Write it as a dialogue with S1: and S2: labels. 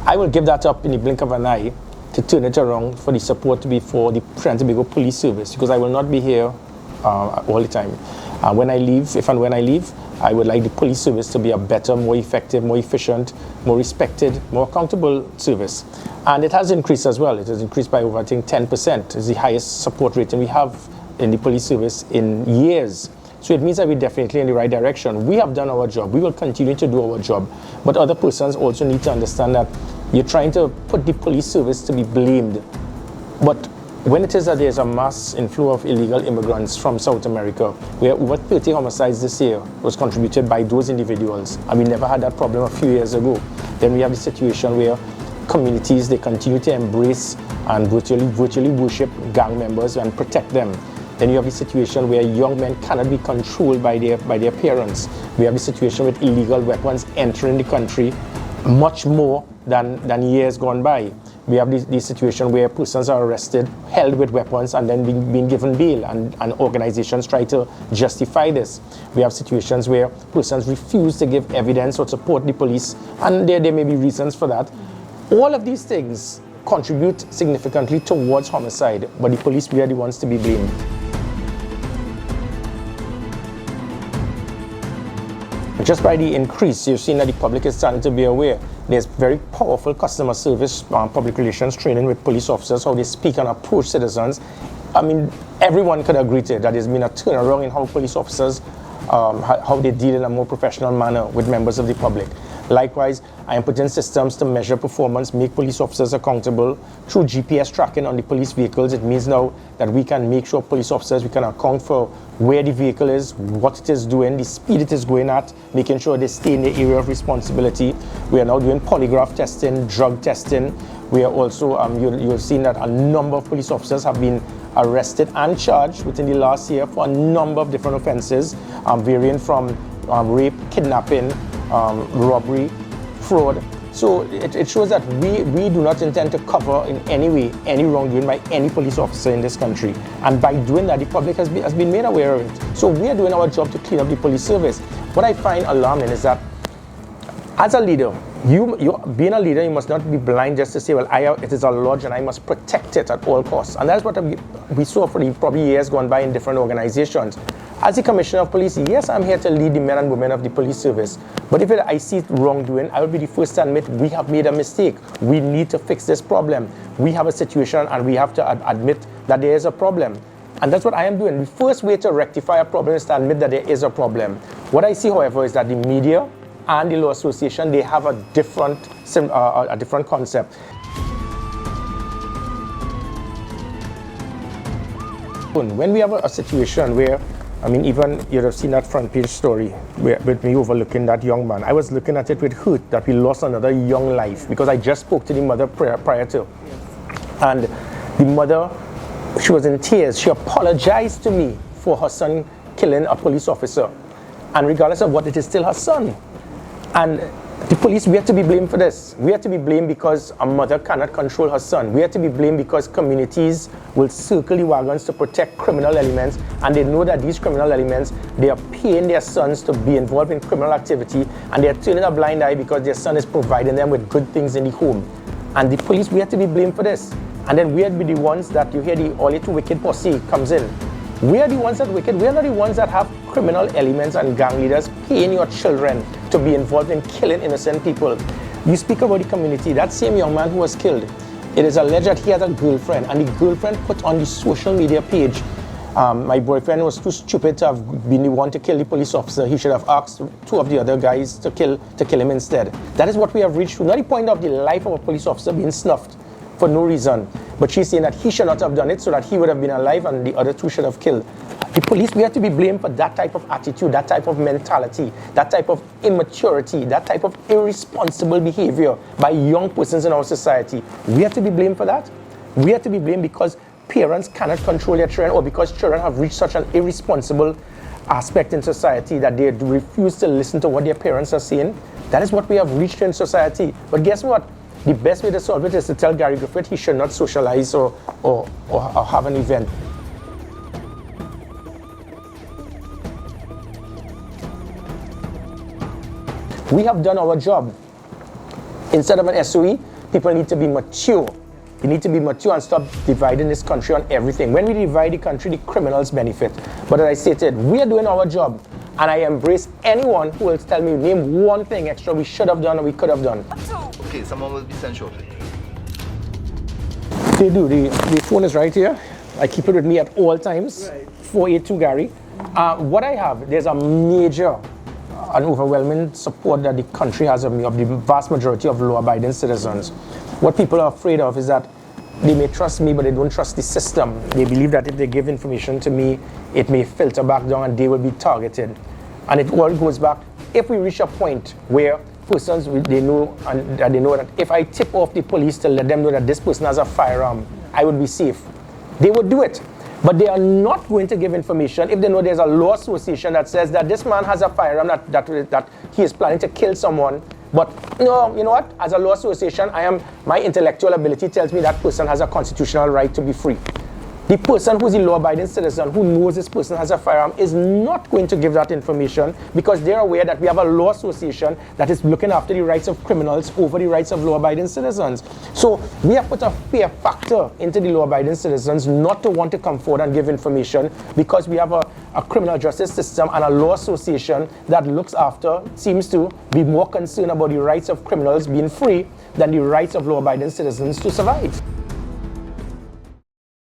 S1: I will give that up in the blink of an eye to turn it around for the support to be for the Trinidad and Tobago Police Service, because I will not be here all the time. When I leave, if and when I leave, I would like the police service to be a better, more effective, more efficient, more respected, more accountable service. And it has increased as well. It has increased by over, I think, 10%. It's the highest support rating we have in the police service in years. So it means that we're definitely in the right direction. We have done our job. We will continue to do our job. But other persons also need to understand that you're trying to put the police service to be blamed. But when it is that there's a mass inflow of illegal immigrants from South America, where over 30 homicides this year was contributed by those individuals, and we never had that problem a few years ago, then we have the situation where communities, they continue to embrace and virtually worship gang members and protect them. Then you have the situation where young men cannot be controlled by their parents. We have the situation with illegal weapons entering the country much more than years gone by. We have the situation where persons are arrested, held with weapons, and then being given bail, and organizations try to justify this. We have situations where persons refuse to give evidence or support the police, and there may be reasons for that. All of these things contribute significantly towards homicide, but the police, we are the ones to be blamed. Just by the increase, you've seen that the public is starting to be aware. There's very powerful customer service, public relations training with police officers, how they speak and approach citizens. I mean, everyone could agree to it, that there's been a turnaround in how police officers, how they deal in a more professional manner with members of the public. Likewise, I am putting systems to measure performance, make police officers accountable through GPS tracking on the police vehicles. It means now that we can make sure police officers, we can account for where the vehicle is, what it is doing, the speed it is going at, making sure they stay in the area of responsibility. We are now doing polygraph testing, drug testing. We are also, you've seen that a number of police officers have been arrested and charged within the last year for a number of different offenses, varying from rape, kidnapping, robbery, fraud. So it shows that we do not intend to cover in any way any wrongdoing by any police officer in this country. And by doing that, the public has been made aware of it. So we are doing our job to clean up the police service. What I find alarming is that as a leader, you being a leader, you must not be blind just to say, well, it is a lodge and I must protect it at all costs. And that's what we saw for the probably years gone by in different organizations. As the Commissioner of Police, yes, I'm here to lead the men and women of the police service. But if I see wrongdoing, I will be the first to admit we have made a mistake. We need to fix this problem. We have a situation and we have to admit that there is a problem. And that's what I am doing. The first way to rectify a problem is to admit that there is a problem. What I see, however, is that the media and the Law Association, they have a different concept. When we have a situation where, I mean, even you'd have seen that front page story with me overlooking that young man. I was looking at it with hurt that we lost another young life, because I just spoke to the mother prior to. And the mother, she was in tears. She apologized to me for her son killing a police officer. And regardless of what, it is still her son. And the police, we have to be blamed for this. We have to be blamed because a mother cannot control her son. We have to be blamed because communities will circle the wagons to protect criminal elements, and they know that these criminal elements, they are paying their sons to be involved in criminal activity, and they are turning a blind eye because their son is providing them with good things in the home. And the police, we have to be blamed for this. And then we have to be the ones that you hear the all too wicked posse comes in. We are the ones that wicked. We are not the ones that have criminal elements and gang leaders paying your children to be involved in killing innocent people. You speak about the community. That same young man who was killed, it is alleged that he had a girlfriend, and the girlfriend put on the social media page, my boyfriend was too stupid to have been the one to kill the police officer. He should have asked two of the other guys to kill him instead. That is what we have reached to. Not the point of the life of a police officer being snuffed for no reason. But she's saying that he should not have done it so that he would have been alive and the other two should have killed. The police, we have to be blamed for that type of attitude, that type of mentality, that type of immaturity, that type of irresponsible behavior by young persons in our society. We have to be blamed for that. We have to be blamed because parents cannot control their children, or because children have reached such an irresponsible aspect in society that they refuse to listen to what their parents are saying. That is what we have reached in society. But guess what? The best way to solve it is to tell Gary Griffith he should not socialize or have an event. We have done our job. Instead of an SOE, People need to be mature. You need to be mature and stop dividing this country on everything. When we divide the country, the criminals benefit. But as I stated, we are doing our job. And I embrace anyone who will tell me, name one thing extra we should have done or we could have done.
S2: Okay, someone will be sent shortly.
S1: They do. The phone is right here. I keep it with me at all times. Right. 482 Gary. What I have, there's a major and overwhelming support that the country has of me, of the vast majority of law-abiding citizens. What people are afraid of is that they may trust me, but they don't trust the system. They believe that if they give information to me, it may filter back down and they will be targeted. And it all goes back, if we reach a point where persons, they know that if I tip off the police to let them know that this person has a firearm, I would be safe. They would do it. But they are not going to give information if they know there's a law association that says that this man has a firearm, that he is planning to kill someone. But no, you know what? As a law association, my intellectual ability tells me that person has a constitutional right to be free. The person who's a law-abiding citizen who knows this person has a firearm is not going to give that information because they're aware that we have a law association that is looking after the rights of criminals over the rights of law-abiding citizens. So we have put a fear factor into the law-abiding citizens not to want to come forward and give information because we have a criminal justice system and a law association that seems to be more concerned about the rights of criminals being free than the rights of law-abiding citizens to survive.